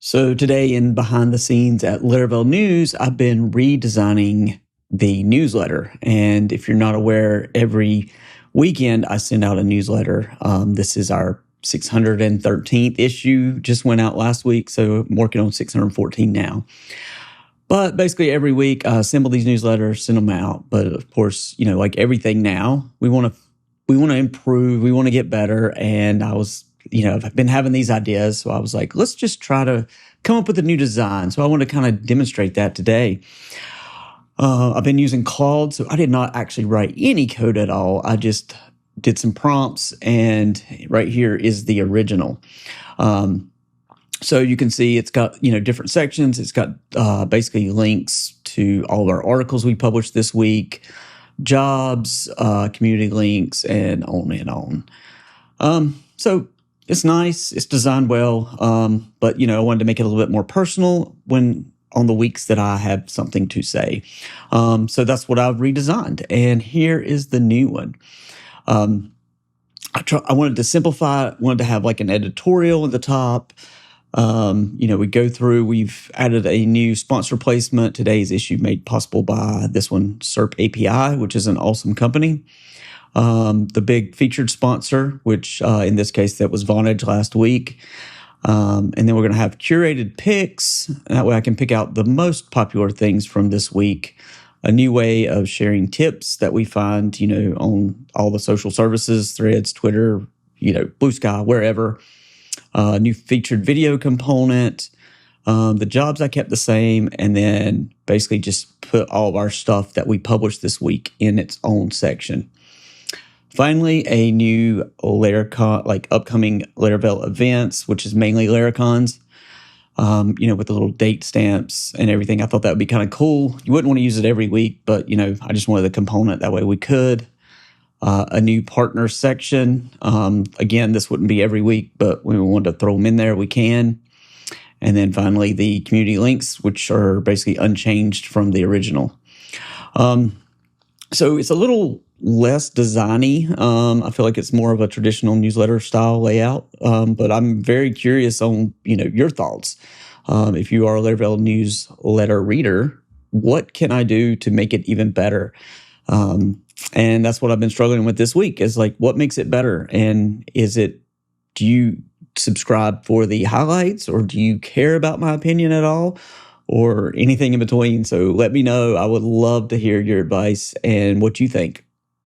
So today in behind the scenes at Laravel News, I've been redesigning the newsletter. And if you're not aware, every weekend I send out a newsletter. This is our 613th issue, just went out last week. So I'm working on 614 now. But basically every week I assemble these newsletters, send them out. But of course, like everything now, we want to improve, we want to get better. And I've been having these ideas. So I was like, let's just try to come up with a new design. So I want to kind of demonstrate that today. I've been using Claude, so I did not actually write any code at all. I just did some prompts, and right here is the original. So you can see it's got, different sections. It's got basically links to all of our articles we published this week, jobs, community links, and on and on. So it's nice. It's designed well. But, I wanted to make it a little bit more personal on the weeks that I have something to say. So that's what I've redesigned. And here is the new one. I wanted to simplify. Wanted to have like an editorial at the top. We go through, we've added a new sponsor placement. Today's issue made possible by this one, SERP API, which is an awesome company. The big featured sponsor, which in this case, that was Vonage last week. And then we're going to have curated picks. That way I can pick out the most popular things from this week. A new way of sharing tips that we find, on all the social services, Threads, Twitter, Blue Sky, wherever. New featured video component. The jobs I kept the same, and then basically just put all of our stuff that we published this week in its own section. Finally, a new Laracon, upcoming Laravel events, which is mainly Laracons, with the little date stamps and everything. I thought that would be kind of cool. You wouldn't want to use it every week, but, I just wanted the component. That way we could. A new partner section. Again, this wouldn't be every week, but when we want to throw them in there, we can. And then finally, the community links, which are basically unchanged from the original. So it's a little less designy. I feel like it's more of a traditional newsletter style layout. But I'm very curious on, your thoughts. If you are a Laravel newsletter reader, what can I do to make it even better? And that's what I've been struggling with this week is what makes it better? And do you subscribe for the highlights, or do you care about my opinion at all, or anything in between? So let me know. I would love to hear your advice and what you think.